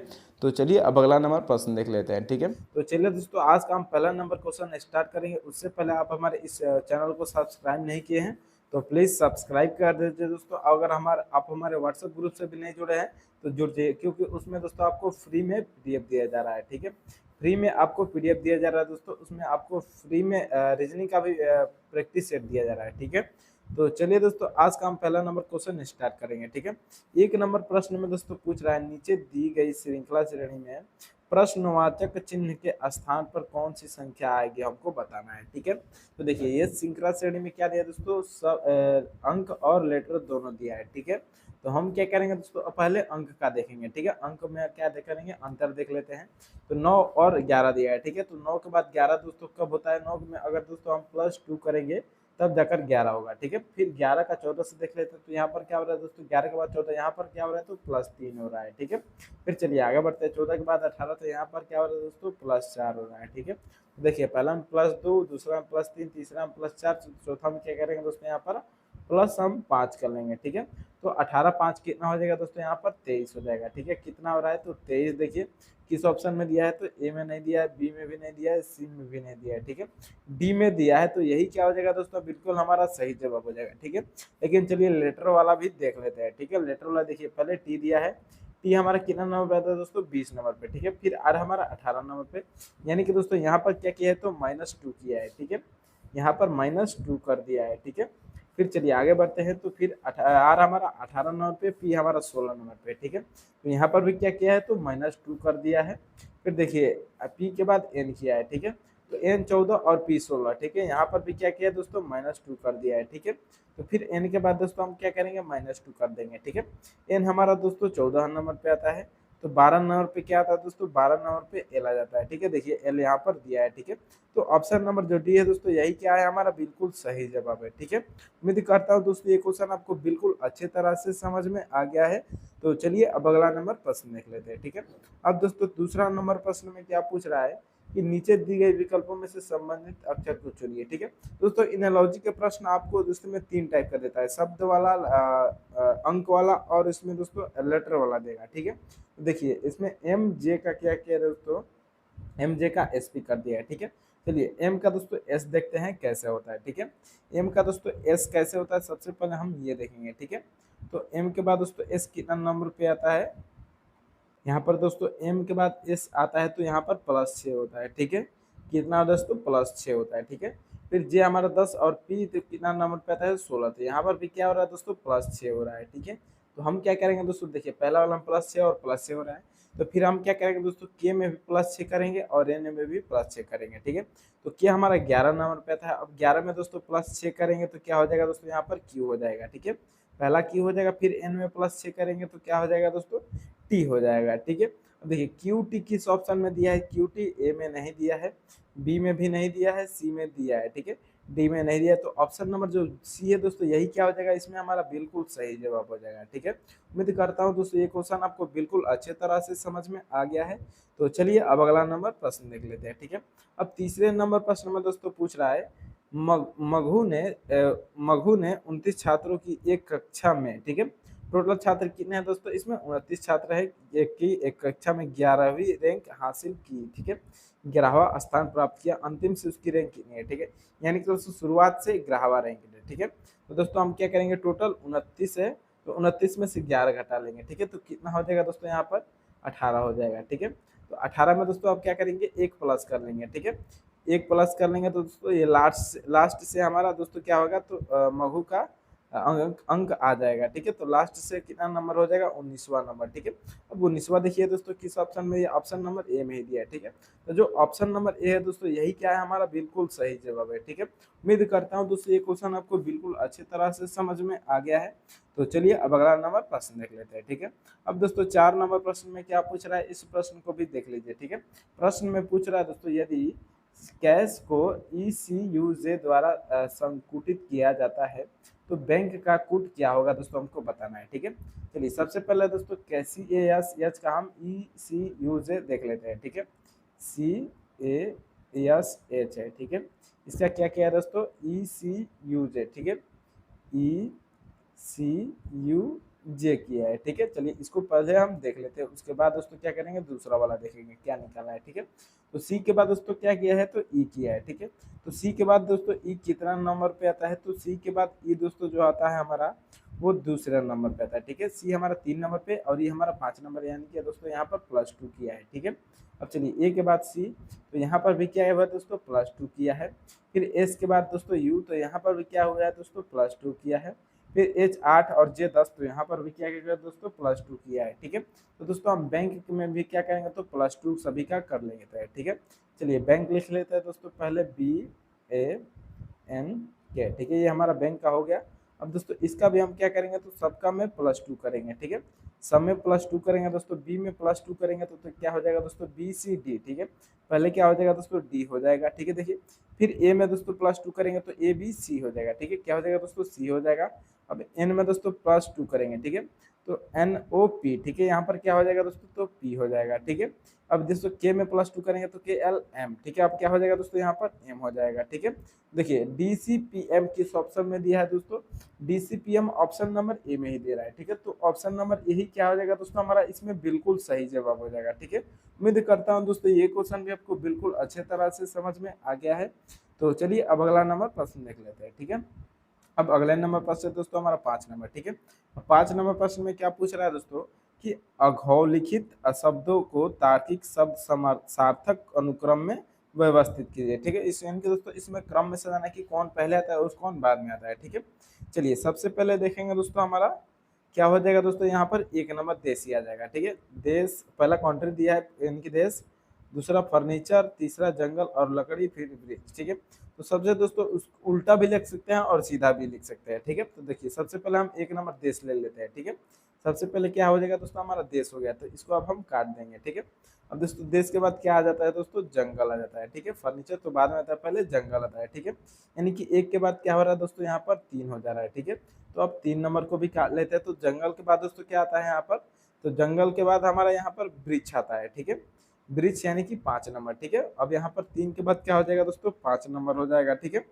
तो चलिए अब अगला नंबर प्रश्न देख लेते हैं, ठीक है। तो चलिए दोस्तों आज का हम पहला नंबर क्वेश्चन स्टार्ट करेंगे। उससे पहले आप हमारे इस चैनल को सब्सक्राइब नहीं किए हैं तो प्लीज़ सब्सक्राइब कर दीजिए दोस्तों। अगर आप हमारे व्हाट्सएप ग्रुप से भी नहीं जुड़े हैं तो जुड़ जाइए, क्योंकि उसमें दोस्तों आपको फ्री में पीडीएफ दिया जा रहा है, ठीक है। फ्री में आपको पीडीएफ दिया जा रहा है दोस्तों, उसमें आपको फ्री में रीजनिंग का भी प्रैक्टिस सेट दिया जा रहा है, ठीक है। तो चलिए दोस्तों आज का हम पहला नंबर क्वेश्चन स्टार्ट करेंगे, ठीक है। एक नंबर प्रश्न में दोस्तों पूछ रहा है, नीचे दी गई श्रृंखला श्रेणी में प्रश्नवाचक चिन्ह के स्थान पर कौन सी संख्या आएगी हमको बताना है, ठीक है। तो देखिए ये श्रृंखला श्रेणी में क्या दिया दोस्तों, सब अंक और लेटर दोनों दिया है, ठीक है। तो हम क्या करेंगे दोस्तों, पहले अंक का देखेंगे, ठीक है। अंक में क्या करेंगे, अंतर देख लेते हैं। तो 9 और 11 दिया है, ठीक है। तो 9 के बाद 11 दोस्तों कब होता है, 9 में अगर दोस्तों हम +2 करेंगे तब जाकर 11 होगा, ठीक है। फिर 11 का 14 से देख लेते हैं। तो यहाँ पर क्या हो रहा है दोस्तों, 11 के बाद 14, यहाँ पर क्या हो रहा है, तो +3 हो रहा है, ठीक है। फिर चलिए आगे बढ़ते हैं, 14 के बाद 18, तो यहाँ पर क्या हो रहा है दोस्तों, +4 हो रहा है, ठीक है। तो देखिए पहला में +2, दूसरा में +3, तीसरा में +4, चौथा में क्या करेंगे दोस्तों, यहाँ पर प्लस हम 5 कर लेंगे, ठीक है। तो 18 5 कितना हो जाएगा दोस्तों, यहाँ पर 23 हो जाएगा, ठीक है। कितना हो रहा है, तो 23 देखिए किस ऑप्शन में दिया है, तो ए में नहीं दिया है, बी में भी नहीं दिया है, सी में भी नहीं दिया है, ठीक है। डी में दिया है, तो यही क्या हो जाएगा दोस्तों, बिल्कुल हमारा सही जवाब हो जाएगा, ठीक है। लेकिन चलिए लेटर वाला भी देख लेते हैं, ठीक है। लेटर वाला देखिए पहले टी दिया है, टी हमारा कितना नंबर पे आता है दोस्तों, 20 नंबर पे, ठीक है। फिर आर हमारा 18 नंबर पे, यानी कि दोस्तों यहाँ पर क्या किया है, तो -2 किया है, ठीक है। यहाँ पर -2 कर दिया है, ठीक है। फिर चलिए आगे बढ़ते हैं। तो फिर आर हमारा 18 नंबर पे, पी हमारा 16 नंबर पे, ठीक है। तो यहाँ पर भी क्या किया है, तो -2 कर दिया है। फिर देखिए पी के बाद एन किया है, ठीक है। तो एन 14 और पी 16, ठीक है। यहाँ पर भी क्या किया है दोस्तों, -2 कर दिया है, ठीक है। तो फिर एन के बाद दोस्तों हम क्या करेंगे, -2 कर देंगे, ठीक है। एन हमारा दोस्तों 14 नंबर पे आता है, तो 12 नंबर पे क्या आता है दोस्तों, 12 नंबर पे एल आ जाता है। ठीक है, देखिए एल यहाँ पर दिया है। ठीक है, तो ऑप्शन नंबर जो डी है दोस्तों, यही क्या है, हमारा बिल्कुल सही जवाब है। ठीक है, उम्मीद करता हूँ दोस्तों ये क्वेश्चन आपको बिल्कुल अच्छे तरह से समझ में आ गया है। तो चलिए अब अगला नंबर प्रश्न देख लेते हैं। ठीक है, अब दोस्तों दूसरा नंबर प्रश्न में क्या पूछ रहा है कि नीचे दी गई विकल्पों में से संबंधित अक्षर को चुनिए। ठीक है दोस्तों, इनोलॉजी के प्रश्न आपको दोस्तों में 3 टाइप का देता है, शब्द वाला, अंक वाला और इसमें दोस्तों लेटर वाला देगा। ठीक है, तो देखिए इसमें एम जे का क्या किया है दोस्तों, एम जे का एस पी कर दिया है। ठीक है, चलिए एम का दोस्तों एस देखते हैं कैसे होता है। ठीक है, एम का दोस्तों एस कैसे होता है, सबसे पहले हम ये देखेंगे। ठीक है, तो एम के बाद दोस्तों एस कितना नंबर पे आता है, यहाँ पर दोस्तों एम के बाद एस आता है तो यहाँ पर +6 होता है। ठीक है, कितना दोस्तों, +6 होता है। ठीक है, फिर जे हमारा 10 और पी तो कितना नंबर पे आता है, 16। तो यहाँ पर भी क्या हो रहा है दोस्तों, +6 हो रहा है। ठीक है, तो हम क्या करेंगे दोस्तों, देखिए पहला वाला हम +6 और +6 हो रहा है, तो फिर हम क्या करेंगे दोस्तों, के में भी +6 करेंगे और एन में भी +6 करेंगे। ठीक है, तो के हमारा 11 नंबर पे आता है। अब 11 में दोस्तों +6 करेंगे तो क्या हो जाएगा दोस्तों, यहाँ पर क्यू हो जाएगा। ठीक है, पहला क्यू हो जाएगा, फिर एन में +6 करेंगे तो क्या हो जाएगा दोस्तों, टी हो जाएगा। ठीक है, अब देखिए क्यू टी किस ऑप्शन में दिया है, क्यू टी ए में नहीं दिया है, बी में भी नहीं दिया है, सी में दिया है। ठीक है, डी में नहीं दिया, तो ऑप्शन नंबर जो सी है दोस्तों, यही क्या हो जाएगा, इसमें हमारा बिल्कुल सही जवाब हो जाएगा। ठीक है, उम्मीद करता हूँ दोस्तों ये क्वेश्चन आपको बिल्कुल अच्छे तरह से समझ में आ गया है। तो चलिए अब अगला नंबर प्रश्न देख लेते हैं। ठीक है, अब तीसरे नंबर प्रश्न में दोस्तों पूछ रहा है, मघु ने 29 छात्रों की एक कक्षा में, ठीक है, टोटल छात्र कितने हैं दोस्तों, इसमें 29 छात्र है, एक कक्षा में 11वीं रैंक हासिल की। ठीक है, 11वां स्थान प्राप्त किया, अंतिम से उसकी रैंक कितनी है। ठीक है, यानी कि दोस्तों शुरुआत से 11वां रैंक है। ठीक है, तो दोस्तों हम क्या करेंगे, टोटल 29 है तो 29 में से 11 घटा लेंगे। ठीक है, तो कितना हो जाएगा दोस्तों, यहाँ पर 18 हो जाएगा। ठीक है, तो 18 में दोस्तों आप क्या करेंगे, एक प्लस कर लेंगे। ठीक है, एक प्लस कर लेंगे तो दोस्तों ये लास्ट से हमारा दोस्तों क्या होगा, तो मघु का अंक आ जाएगा। ठीक है, तो लास्ट से कितना नंबर हो जाएगा, 19वां नंबर। ठीक है, अब 19वां देखिए दोस्तों किस ऑप्शन में, ये ऑप्शन नंबर ए में ही दिया है। ठीक है, तो जो ऑप्शन नंबर ए है दोस्तों, यही क्या है, हमारा बिल्कुल सही जवाब है। ठीक है, उम्मीद करता हूँ दोस्तों ये क्वेश्चन आपको बिल्कुल अच्छी तरह से समझ में आ गया है। तो चलिए अब अगला नंबर प्रश्न देख लेते हैं। ठीक है, अब दोस्तों 4 नंबर प्रश्न में क्या पूछ रहा है, इस प्रश्न को भी देख लीजिए। ठीक है, प्रश्न में पूछ रहा है दोस्तों, यदि कैश को ECUJ द्वारा संकुटित किया जाता है तो बैंक का कूट क्या होगा दोस्तों, हमको बताना है। ठीक है, चलिए सबसे पहले दोस्तों CASH का हम ECUJ देख लेते हैं। ठीक है, CASH है। ठीक है, इसका क्या किया है दोस्तों, ECUJ। ठीक है, ECUJ किया है। ठीक है, चलिए इसको पहले हम देख लेते हैं, उसके बाद दोस्तों क्या करेंगे, दूसरा वाला देखेंगे क्या निकाला है। ठीक है, तो सी के बाद दोस्तों क्या किया है, तो ई किया है। ठीक है, तो सी के बाद दोस्तों ई कितना नंबर पे आता है, तो सी के बाद ई दोस्तों जो आता है हमारा, वो दूसरे नंबर पे आता है। ठीक है, सी हमारा 3 नंबर पे और ये हमारा 5 नंबर, यानी कि दोस्तों यहाँ पर +2 किया है। ठीक है, अब चलिए ए के बाद सी, तो यहाँ पर भी क्या हुआ दोस्तों, +2 किया है। फिर एस के बाद दोस्तों यू, तो यहाँ पर भी क्या हुआ है दोस्तों, +2 किया है। फिर H 8 और J 10, तो यहाँ पर भी क्या किया दोस्तों, +2 किया है। ठीक है, तो दोस्तों हम बैंक में भी क्या करेंगे, तो +2 सभी का कर लेंगे। तो ठीक है, चलिए बैंक लिख लेते हैं दोस्तों, पहले BANK। ठीक है, ये हमारा बैंक का हो गया। अब दोस्तों इसका भी हम क्या करेंगे, तो सबका में +2 करेंगे। ठीक है, सब में +2 करेंगे दोस्तों, बी में +2 करेंगे तो क्या हो जाएगा दोस्तों, BCD। ठीक है, पहले क्या हो जाएगा दोस्तों, डी हो जाएगा। ठीक है, देखिए फिर ए में दोस्तों +2 करेंगे तो ABC हो जाएगा। ठीक है, क्या हो जाएगा दोस्तों, सी हो जाएगा। अब एन में दोस्तों +2 करेंगे। ठीक है, तो NOP। ठीक है, यहाँ पर क्या हो जाएगा दोस्तों, तो P हो जाएगा। ठीक है, अब दोस्तों के में +2 करेंगे तो KLM। ठीक है, अब क्या हो जाएगा दोस्तों, यहाँ पर M हो जाएगा। ठीक है, देखिए DCPM किस ऑप्शन में दिया है दोस्तों, DCPM ऑप्शन नंबर ए में ही दे रहा है। ठीक है, तो ऑप्शन नंबर यही क्या हो जाएगा दोस्तों, हमारा इसमें बिल्कुल सही जवाब हो जाएगा। ठीक है, उम्मीद करता हूँ दोस्तों ये क्वेश्चन भी आपको बिल्कुल अच्छे तरह से समझ में आ गया है। तो चलिए अब अगला नंबर प्रश्न देख लेते हैं। ठीक है, अब अगले नंबर प्रश्न है दोस्तों हमारा 5 नंबर। ठीक है, 5 नंबर प्रश्न में क्या पूछ रहा है दोस्तों, कि अघोलिखित शब्दों को तार्किक शब्द सार्थक अनुक्रम में व्यवस्थित कीजिए। ठीक है, इस यानी कि दोस्तों इसमें क्रम में सजाना कि कौन पहले आता है और कौन बाद में आता है। ठीक है, चलिए सबसे पहले देखेंगे दोस्तों हमारा क्या हो जाएगा दोस्तों, यहाँ पर 1 नंबर देश ही आ जाएगा। ठीक है, देश पहला कंट्री दिया है, यानी कि देश, दूसरा फर्नीचर, तीसरा जंगल और लकड़ी, फिर वृक्ष। ठीक है, तो सबसे दोस्तों उस उल्टा भी लिख सकते हैं और सीधा भी लिख सकते हैं। ठीक है, तो देखिए सबसे पहले हम एक नंबर देश ले लेते हैं। ठीक है, सबसे पहले क्या हो जाएगा दोस्तों, हमारा देश हो गया, तो इसको अब हम काट देंगे। ठीक है, अब दोस्तों देश के बाद क्या आ जाता है दोस्तों, जंगल आ जाता है। ठीक है, फर्नीचर तो बाद में आता है, पहले जंगल आता है। ठीक है, यानी कि एक के बाद क्या हो रहा है दोस्तों, यहाँ पर 3 हो जा रहा है। ठीक है, तो अब 3 नंबर को भी काट लेते हैं। तो जंगल के बाद दोस्तों क्या आता है यहाँ पर, तो जंगल के बाद हमारा यहाँ पर वृक्ष आता है। ठीक है, वृक्ष यानी कि 5 नंबर। ठीक है, अब यहाँ पर 3 के बाद क्या हो जाएगा दोस्तों, 5 नंबर हो जाएगा। ठीक है,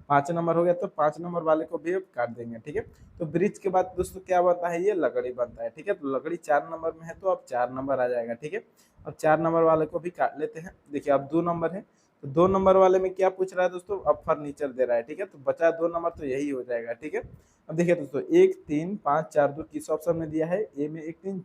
5 नंबर हो गया, तो 5 नंबर वाले को भी अब काट देंगे। ठीक है, तो वृक्ष के बाद दोस्तों क्या बनता है, ये लकड़ी बनता है। ठीक है, तो लकड़ी 4 नंबर में है, तो अब 4 नंबर आ जाएगा। ठीक है, अब 4 नंबर वाले को भी काट लेते हैं। देखिए अब 2 नंबर है, तो 2 नंबर वाले में क्या पूछ रहा है दोस्तों, अब फर्नीचर दे रहा है। ठीक है, तो बचा 2 नंबर, तो यही हो जाएगा। ठीक है, अब देखिए दोस्तों 1 3 5 4 2 किस ऑप्शन में दिया है, ए में 1 3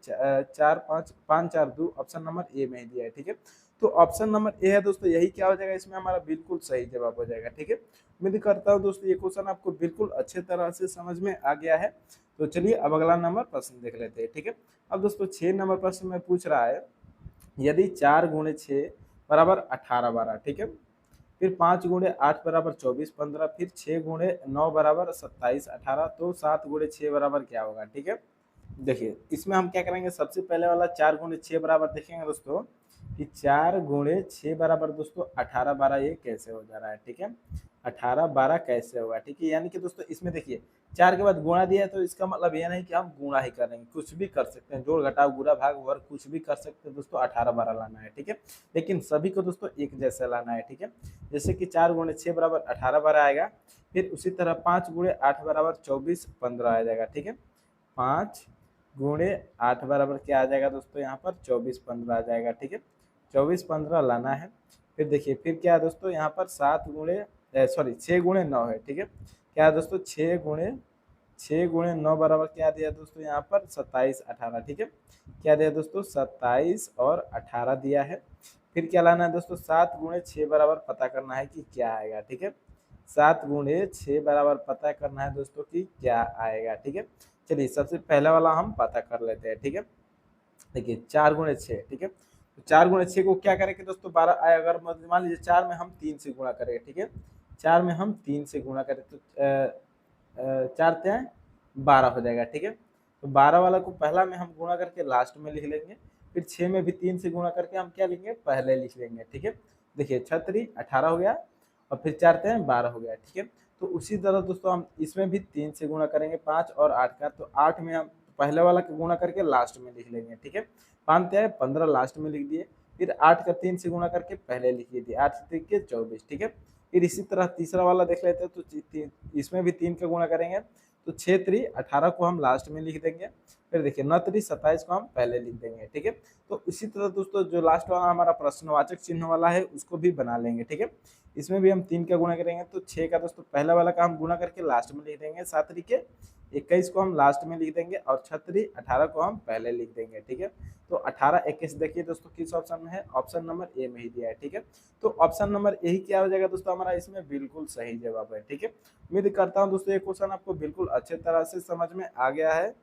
4 5 5 4 2, ऑप्शन नंबर ए में ही दिया है। ठीक है, तो ऑप्शन नंबर ए है दोस्तों, यही क्या हो जाएगा, इसमें हमारा बिल्कुल सही जवाब हो जाएगा। ठीक है, उम्मीद करता हूँ दोस्तों ये क्वेश्चन आपको बिल्कुल अच्छे तरह से समझ में आ गया है। तो चलिए अब अगला नंबर प्रश्न देख लेते हैं। ठीक है, अब दोस्तों 6 नंबर प्रश्न में पूछ रहा है, यदि 4 गुणे 6 बराबर 18 12। ठीक है, फिर 5 गुणे 8 बराबर 24 15, फिर 6 गुणे 9 बराबर 27 18, तो 7 गुणे 6 बराबर क्या होगा। ठीक है, देखिए इसमें हम क्या करेंगे, सबसे पहले वाला 4 गुणे 6 बराबर देखेंगे दोस्तों, कि 4 गुणे 6 बराबर दोस्तों 18 12, ये कैसे हो जा रहा है। ठीक है, 18 12 कैसे होगा। ठीक है, यानी कि दोस्तों इसमें देखिए 4 के बाद गुणा दिया है, तो इसका मतलब ये नहीं कि हम गुणा ही करेंगे, कुछ भी कर सकते हैं, जोड़ घटाव गुणा भाग वर्ग कुछ भी कर सकते हैं दोस्तों, 18 12 लाना है। ठीक है, लेकिन सभी को दोस्तों एक जैसा लाना है। ठीक है, जैसे कि 4 गुणे 6 बराबर 18 12 आएगा, फिर उसी तरह 5 गुणे 8 बराबर 24 15 आ जाएगा। ठीक है, 5 गुणे 8 बराबर क्या आ जाएगा दोस्तों, यहाँ पर 24 15 आ जाएगा। ठीक है, 24 15 लाना है। फिर देखिए फिर क्या है दोस्तों, यहाँ पर 7 गुणे सॉरी 6 गुणे 9 है। ठीक है, क्या है दोस्तों, 6 गुणे 9 बराबर क्या दिया दोस्तों, यहाँ पर 27 18। ठीक है, क्या दिया दोस्तों, 27 और 18 दिया है। फिर क्या लाना है दोस्तों, 7 गुणे 6 बराबर पता करना है कि क्या आएगा। ठीक है, 7 गुणे 6 बराबर पता करना है दोस्तों कि क्या आएगा। ठीक है, चलिए सबसे पहला वाला हम पता कर लेते हैं। ठीक है, देखिए 4 गुणे 6। ठीक है, तो 4 गुणे 6 को क्या करेंगे दोस्तों, 12 आए, अगर मान लीजिए 4 में हम 3 से गुणा करेंगे। ठीक है, 4 में हम 3 से गुणा करें, तो 4 3 12 हो जाएगा। ठीक है, तो 12 वाला को पहला में हम गुणा करके लास्ट में लिख लेंगे, फिर 6 में भी 3 से गुणा करके हम क्या लिखेंगे, पहले लिख लेंगे। ठीक है, देखिए 6 18 हो गया, और फिर 4 3 12 हो गया। ठीक है, तो उसी तरह दोस्तों हम इसमें भी 3 से गुणा करेंगे, 5 और 8 का, तो 8 में हम पहले वाला का गुणा करके लास्ट में लिख लेंगे। ठीक है, 5 3 15 लास्ट में लिख दिए, फिर 8 का 3 से गुणा करके पहले लिख दिए, 8 3 के 24। ठीक है, फिर इसी तरह तीसरा वाला देख लेते हैं, तो इसमें भी 3 का गुणा करेंगे, तो 6 3 18 को हम लास्ट में लिख देंगे, फिर देखिए 9 3 27 को हम पहले लिख देंगे। ठीक है, तो इसी तरह दोस्तों जो लास्ट वाला हमारा प्रश्नवाचक चिन्ह वाला है उसको भी बना लेंगे। ठीक है, इसमें भी हम 3 का गुणा करेंगे, तो 6 का दोस्तों पहला वाला का हम गुणा करके लास्ट में लिख देंगे, 7 के 21 को हम लास्ट में लिख देंगे, और 6 18 को हम पहले लिख देंगे। ठीक है, तो 18 21 देखिए दोस्तों किस ऑप्शन में है, ऑप्शन नंबर ए में ही दिया है। ठीक है, तो ऑप्शन नंबर ए ही क्या हो जाएगा दोस्तों, हमारा इसमें बिल्कुल सही जवाब है। ठीक है, उम्मीद करता हूँ दोस्तों ये क्वेश्चन आपको बिल्कुल अच्छे तरह से समझ में आ गया है।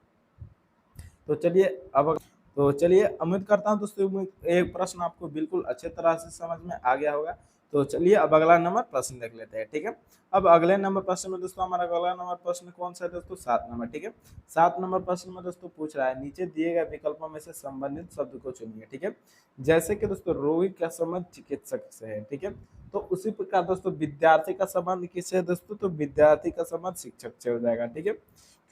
तो चलिए अब चलिए उम्मीद करता हूँ दोस्तों एक प्रश्न आपको बिल्कुल अच्छे तरह से समझ में आ गया होगा। तो चलिए अब अगला नंबर प्रश्न देख लेते हैं। ठीक है, अब अगले नंबर प्रश्न में दोस्तों हमारा अगला नंबर प्रश्न कौन सा है दोस्तों, 7 नंबर। ठीक है, 7 नंबर प्रश्न में दोस्तों पूछ रहा है, नीचे दिए गए विकल्पों में से संबंधित शब्द को चुनिए। ठीक है, जैसे कि दोस्तों रोगी का संबंध चिकित्सक से है। ठीक है, तो उसी प्रकार दोस्तों विद्यार्थी का संबंध किससे है दोस्तों, तो विद्यार्थी का संबंध शिक्षक से हो जाएगा। ठीक है,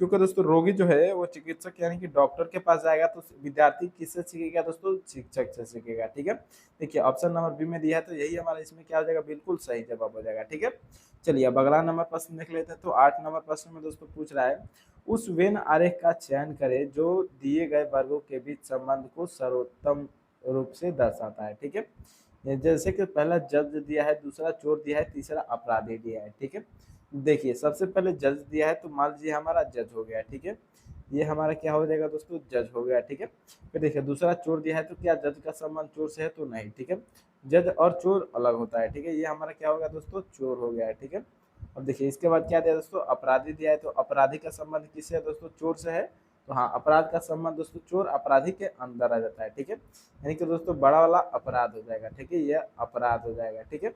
क्योंकि दोस्तों रोगी जो है वो चिकित्सक यानी कि डॉक्टर के पास जाएगा, तो विद्यार्थी किससे सीखेगा दोस्तों, शिक्षक से सीखेगा। ठीक है, देखिए ऑप्शन नंबर बी में दिया है, तो यही हमारा इसमें क्या हो जाएगा, बिल्कुल सही जवाब हो जाएगा। ठीक है, चलिए अब अगला नंबर प्रश्न देख लेते हैं। तो 8 नंबर प्रश्न में दोस्तों पूछ रहा है, उस वेन आरेख का चयन करें जो दिए गए वर्गों के बीच संबंध को सर्वोत्तम रूप से दर्शाता है। ठीक है, जैसे कि पहला जज दिया है, दूसरा चोर दिया है, तीसरा अपराधी दिया है। ठीक है, देखिए सबसे पहले जज दिया है, तो मान लीजिए हमारा जज हो गया। ठीक है, ये हमारा क्या हो जाएगा दोस्तों, जज हो गया। ठीक है, फिर देखिए दूसरा चोर दिया है, तो क्या जज का संबंध चोर से है, तो नहीं। ठीक है, जज और चोर अलग होता है। ठीक है, ये हमारा क्या होगा दोस्तों, चोर हो गया है। ठीक है, अब देखिए इसके बाद क्या दिया दोस्तों, अपराधी दिया है, तो अपराधी का संबंध किससे है दोस्तों, चोर से है, तो हाँ, अपराध का संबंध दोस्तों चोर अपराधी के अंदर आ जाता है, ठीक है। यानी कि दोस्तों बड़ा वाला अपराध हो जाएगा, ठीक है, यह अपराध हो जाएगा, ठीक है।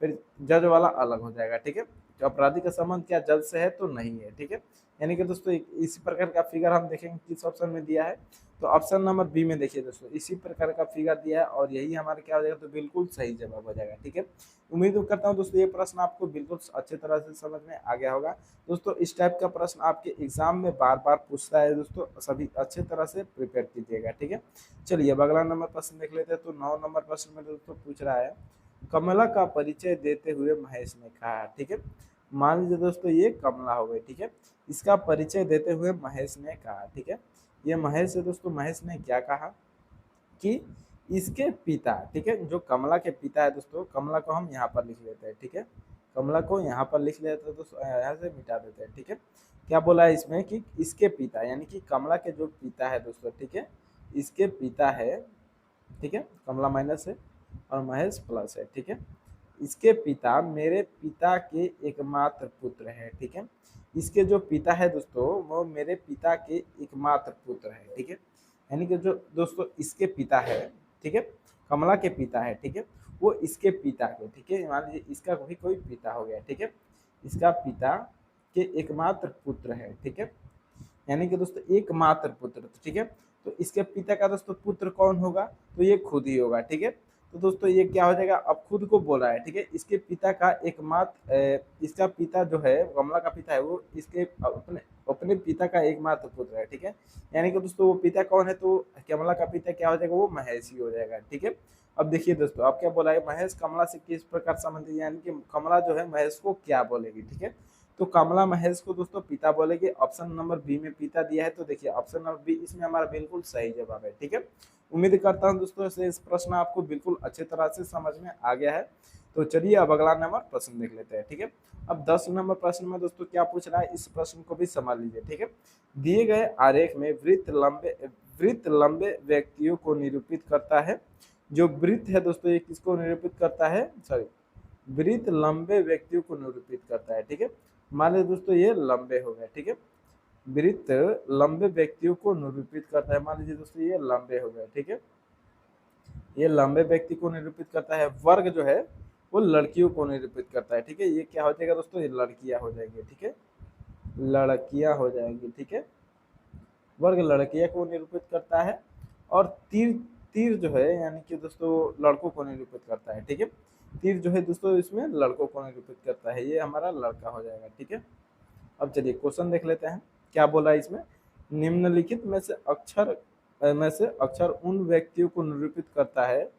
फिर जज वाला अलग हो जाएगा, ठीक है। तो अपराधी का संबंध क्या जज से है? तो नहीं है, ठीक है। यानी कि दोस्तों इसी प्रकार का फिगर हम देखेंगे किस ऑप्शन में दिया है। तो ऑप्शन नंबर बी में देखिए दोस्तों, इसी प्रकार का फिगर दिया है और यही हमारा क्या हो जाएगा, तो बिल्कुल सही जवाब हो जाएगा, ठीक है। उम्मीद करता हूँ दोस्तों ये प्रश्न आपको बिल्कुल अच्छे तरह से समझ में आ गया होगा। दोस्तों इस टाइप का प्रश्न आपके एग्जाम में बार बार पूछता है दोस्तों, सभी अच्छे तरह से प्रिपेयर कीजिएगा, ठीक है। चलिए अब अगला नंबर प्रश्न देख लेते हैं। तो 9 नंबर प्रश्न में दोस्तों पूछ रहा है, कमला का परिचय देते हुए महेश ने कहा, ठीक है। मान लीजिए दोस्तों ये कमला हो गई, ठीक है। इसका परिचय देते हुए महेश ने कहा, ठीक है। ये महेश है दोस्तों, महेश ने क्या कहा कि इसके पिता, ठीक है, जो कमला के पिता है दोस्तों, कमला को हम यहाँ पर लिख लेते हैं, ठीक है। कमला को यहाँ पर लिख लेते हैं दोस्तों, यहाँ से मिटा देते हैं, ठीक है। क्या बोला है इसमें कि इसके पिता, यानी कि कमला के जो पिता है दोस्तों, ठीक है, इसके पिता है, ठीक है। कमला माइनस है और महेश प्लस है, ठीक है। इसके पिता मेरे पिता के एकमात्र पुत्र है, ठीक है। इसके जो पिता है दोस्तों, वो मेरे पिता के एकमात्र पुत्र है, ठीक है। यानी कि जो दोस्तों इसके पिता है, ठीक है, कमला के पिता है, ठीक है, वो इसके पिता के, ठीक है, मान लीजिए इसका भी कोई पिता हो गया, ठीक है। इसका पिता के एकमात्र पुत्र है, ठीक है। यानी कि दोस्तों एकमात्र पुत्र, ठीक है। तो इसके पिता का दोस्तों पुत्र कौन होगा? तो ये खुद ही होगा, ठीक है। तो दोस्तों ये क्या हो जाएगा, अब खुद को बोला है, ठीक है। इसके पिता का एकमात्र, इसका पिता जो है, कमला का पिता है, वो इसके अपने अपने पिता का एकमात्र पुत्र है, ठीक है। यानी कि दोस्तों वो पिता कौन है? तो कमला का पिता क्या हो जाएगा? वो महेश ही हो जाएगा, ठीक है। अब देखिए दोस्तों, अब क्या बोला है, महेश कमला से किस प्रकार संबंधित, यानी कि कमला जो है महेश को क्या बोलेगी, ठीक है। तो कमला महेश को दोस्तों पिता बोलेगी। ऑप्शन नंबर बी में पिता दिया है, तो देखिए ऑप्शन नंबर बी इसमें हमारा बिल्कुल सही जवाब है, ठीक है। उम्मीद करता हूं दोस्तों से इस प्रश्न आपको बिल्कुल अच्छे तरह से समझ में आ गया है। तो चलिए अब अगला नंबर प्रश्न देख लेते हैं, ठीक है। अब 10 नंबर प्रश्न में दोस्तों क्या पूछ रहा है, इस प्रश्न को भी समझ लीजिए, ठीक है। दिए गए आरेख में वृत्त लंबे व्यक्तियों को निरूपित करता है। जो वृत्त है दोस्तों, ये किसको निरूपित करता है? सॉरी, वृत्त लंबे व्यक्तियों को निरूपित करता है, ठीक है। मान लीजिए दोस्तों ये लंबे हो गए, ठीक है। वृत्त लंबे व्यक्तियों को निरूपित करता है। मान लीजिए दोस्तों ये लंबे हो गए, ठीक है। ये लंबे व्यक्ति को निरूपित करता है। वर्ग जो है वो लड़कियों को निरूपित करता है, ठीक है। ये क्या हो जाएगा दोस्तों? ये लड़कियां हो जाएंगी, ठीक है। लड़कियां हो जाएंगी, ठीक है। वर्ग लड़कियां को निरूपित करता है। और तीर तीर जो है, यानी कि दोस्तों लड़कों को निरूपित करता है, ठीक है। तीर जो है दोस्तों इसमें लड़कों को निरूपित करता है। ये हमारा लड़का हो जाएगा, ठीक है। अब चलिए क्वेश्चन देख लेते हैं, क्या बोला है इसमें। निम्नलिखित में से अक्षर उन व्यक्तियों को निरूपित करता है,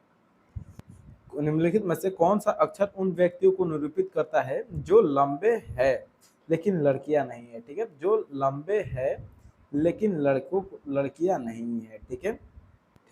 निम्नलिखित में से कौन सा अक्षर उन व्यक्तियों को निरूपित करता है जो लंबे है लेकिन लड़कियां नहीं है, ठीक है। जो लंबे है लेकिन लड़कियां नहीं है, ठीक है,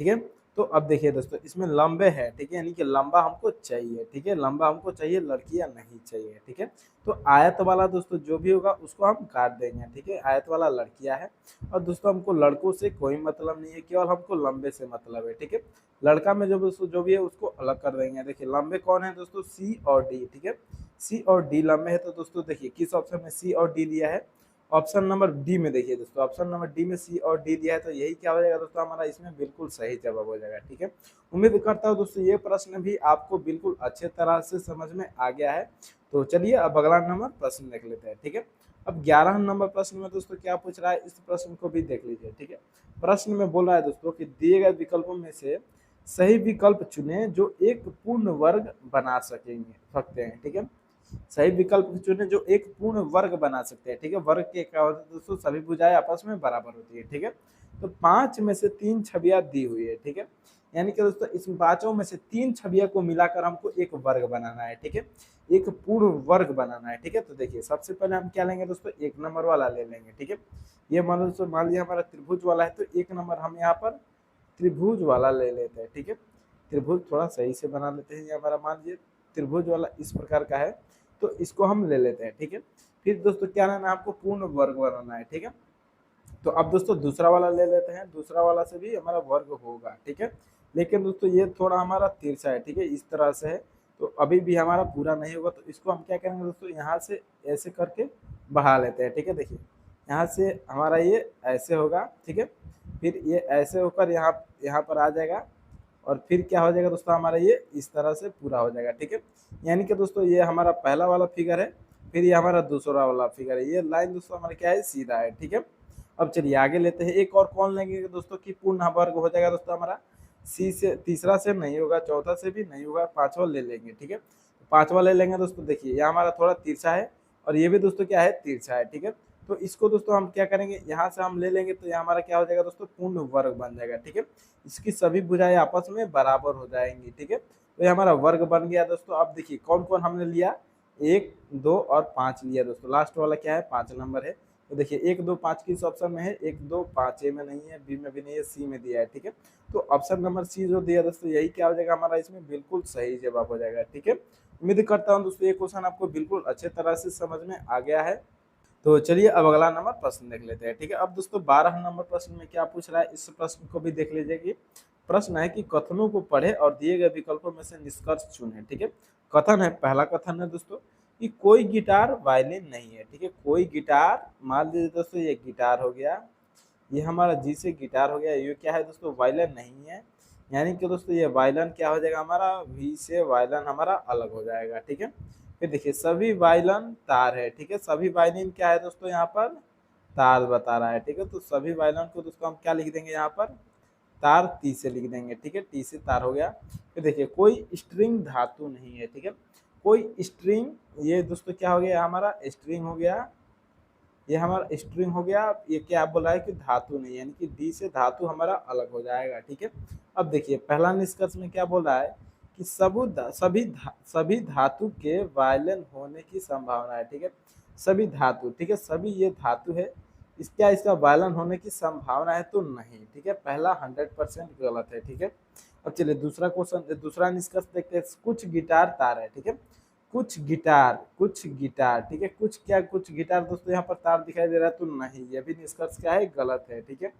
ठीक है। तो अब देखिए दोस्तों, इसमें लंबे है, ठीक है, यानी कि लंबा हमको चाहिए, ठीक है, लंबा हमको चाहिए, लड़कियां नहीं चाहिए, ठीक है। तो आयत वाला दोस्तों जो भी होगा उसको हम काट देंगे, ठीक है। आयत वाला लड़कियां है और दोस्तों हमको लड़कों से कोई मतलब नहीं है, केवल हमको लंबे से मतलब है, ठीक है। लड़का में जो दोस्तों जो भी है उसको अलग कर देंगे। देखिए लंबे कौन है दोस्तों? सी और डी, ठीक है। सी और डी लंबे है। तो दोस्तों देखिए किस ऑप्शन में सी और डी लिया है? ऑप्शन नंबर डी में। देखिए दोस्तों ऑप्शन नंबर डी में सी और डी दिया है, तो यही क्या हो जाएगा दोस्तों? हमारा इसमें बिल्कुल सही जवाब हो जाएगा, ठीक है। उम्मीद करता हूँ दोस्तों ये प्रश्न भी आपको बिल्कुल अच्छे तरह से समझ में आ गया है। तो चलिए अब अगला नंबर प्रश्न देख लेते हैं, ठीक है। अब 11 नंबर प्रश्न में दोस्तों क्या पूछ रहा है, इस प्रश्न को भी देख लीजिए, ठीक है। प्रश्न में बोल रहा है दोस्तों कि दिए गए विकल्पों में से सही विकल्प चुने जो एक पूर्ण वर्ग बना सकते हैं, ठीक है। सही विकल्प चुने जो एक पूर्ण वर्ग बना सकते हैं, ठीक है। वर्ग के क्या होता है दोस्तों? सभी भुजाएं आपस में बराबर होती है, ठीक है। तो 5 में से 3 छवियां दी हुई है, ठीक है। यानी कि दोस्तों इस 5 में से 3 छवियों को मिलाकर हमको एक वर्ग बनाना है, ठीक है। एक पूर्ण वर्ग बनाना है, ठीक है। तो देखिए सबसे पहले हम क्या लेंगे दोस्तों? 1 नंबर वाला ले लेंगे, ठीक है। ये मान लीजिए हमारा त्रिभुज वाला है, तो 1 नंबर हम यहाँ पर त्रिभुज वाला ले लेते हैं, ठीक है। त्रिभुज थोड़ा सही से बना लेते हैं। ये हमारा मान लीजिए त्रिभुज वाला इस प्रकार का है, तो इसको हम ले लेते हैं, ठीक है। फिर दोस्तों क्या लेना है? आपको पूर्ण वर्ग बनाना है, ठीक है। तो अब दोस्तों दूसरा वाला ले लेते हैं। दूसरा वाला से भी हमारा वर्ग होगा, ठीक है। लेकिन दोस्तों ये थोड़ा हमारा तिरछा है, ठीक है, इस तरह से है, तो अभी भी हमारा पूरा नहीं होगा। तो इसको हम क्या करेंगे दोस्तों? यहाँ से ऐसे करके बढ़ा लेते हैं, ठीक है। देखिए यहाँ से हमारा ये ऐसे होगा, ठीक है। फिर ये ऐसे होकर यहाँ यहाँ पर आ जाएगा और फिर क्या हो जाएगा दोस्तों, हमारा ये इस तरह से पूरा हो जाएगा, ठीक है। यानी कि दोस्तों ये हमारा पहला वाला फिगर है, फिर ये हमारा दूसरा वाला फिगर है। ये लाइन दोस्तों हमारा क्या है, सीधा है, ठीक है। अब चलिए आगे लेते हैं, एक और कौन लेंगे दोस्तों कि पूर्ण वर्ग हो जाएगा दोस्तों हमारा। सी से तीसरा से नहीं होगा, चौथा से भी नहीं होगा, पांचवा ले लेंगे, ठीक है। पांचवा ले लेंगे दोस्तों, देखिए ये हमारा थोड़ा तिरछा है और ये भी दोस्तों क्या है, तिरछा है, ठीक है। तो इसको दोस्तों हम क्या करेंगे, यहाँ से हम ले लेंगे तो यहाँ हमारा क्या हो जाएगा दोस्तों, पूर्ण वर्ग बन जाएगा, ठीक है। इसकी सभी भुजाएं आपस में बराबर हो जाएंगी, ठीक है। तो ये हमारा वर्ग बन गया दोस्तों। अब देखिए कौन कौन हमने लिया, 1, 2 और 5 लिया दोस्तों। लास्ट वाला क्या है, 5 नंबर है। तो देखिए 1, 2, 5 किस ऑप्शन में है, 1, 2, 5 ए में नहीं है, बी में भी नहीं है, सी में दिया है, ठीक है। तो ऑप्शन नंबर सी जो दिया दोस्तों, यही क्या हो जाएगा हमारा, इसमें बिल्कुल सही जवाब हो जाएगा, ठीक है। उम्मीद करता हूँ दोस्तों ये क्वेश्चन आपको बिल्कुल अच्छे तरह से समझ में आ गया है। तो चलिए अब अगला नंबर प्रश्न देख लेते हैं, ठीक है। अब दोस्तों 12 नंबर प्रश्न में क्या पूछ रहा है, इस प्रश्न को भी देख लीजिए कि प्रश्न है कि कथनों को पढ़े और दिए गए विकल्पों में से निष्कर्ष चुने, ठीक है। कथन है, पहला कथन है दोस्तों कि कोई गिटार वायलिन नहीं है, ठीक है। कोई गिटार, मान लीजिए दोस्तों ये गिटार हो गया, ये हमारा जी से गिटार हो गया, ये क्या है दोस्तों, वायलिन नहीं है। यानी कि दोस्तों ये वायलिन क्या हो जाएगा हमारा, वी से वायलिन हमारा अलग हो जाएगा, ठीक है। फिर देखिए सभी वायलिन तार है, ठीक है। सभी वायलिन क्या है दोस्तों, यहाँ पर तार बता रहा है, ठीक है। तो सभी वायलिन को दोस्तों हम क्या लिख देंगे, यहाँ पर तार टी से लिख देंगे, ठीक है। टी से तार हो गया। फिर देखिए कोई स्ट्रिंग धातु नहीं है, ठीक है। कोई स्ट्रिंग, ये दोस्तों क्या हो गया हमारा, स्ट्रिंग हो गया, ये हमारा स्ट्रिंग हो गया। ये क्या बोल रहा है कि धातु नहीं, यानी कि डी से धातु हमारा अलग हो जाएगा, ठीक है। अब देखिए पहला निष्कर्ष में क्या बोल रहा है कि सभी धातु के वायलिन होने की संभावना है, ठीक है। सभी धातु, ठीक है, सभी ये धातु है, इसका वायलिन होने की संभावना है तो नहीं, ठीक है। पहला 100% गलत है, ठीक है। अब चलिए दूसरा क्वेश्चन, दूसरा निष्कर्ष देखते हैं। कुछ गिटार तार है, ठीक है। कुछ गिटार, ठीक है। कुछ गिटार दोस्तों यहाँ पर तार दिखाई दे रहा है तो नहीं, ये भी निष्कर्ष क्या है, गलत है, ठीक है।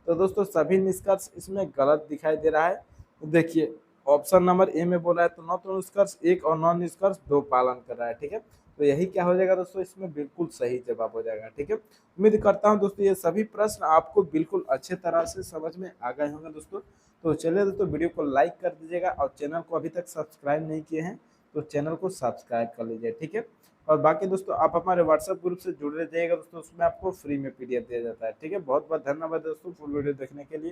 तो दोस्तों सभी निष्कर्ष इसमें गलत दिखाई दे रहा है। तो देखिए ऑप्शन नंबर ए में बोला है तो 9 तो निष्कर्ष 1 और 9 निष्कर्ष 2 पालन कर रहा है, ठीक है। तो यही क्या हो जाएगा दोस्तों, इसमें बिल्कुल सही जवाब हो जाएगा, ठीक है। उम्मीद करता हूँ दोस्तों ये सभी प्रश्न आपको बिल्कुल अच्छे तरह से समझ में आ गए होंगे दोस्तों। तो चलिए दोस्तों वीडियो को लाइक कर दीजिएगा और चैनल को अभी तक सब्सक्राइब नहीं किए हैं तो चैनल को सब्सक्राइब कर लीजिए, ठीक है। और बाकी दोस्तों आप हमारे व्हाट्सएप ग्रुप से जुड़ जाइएगा दोस्तों, उसमें आपको फ्री में पीडीएफ दिया जाता है, ठीक है। बहुत बहुत धन्यवाद दोस्तों फुल वीडियो देखने के लिए।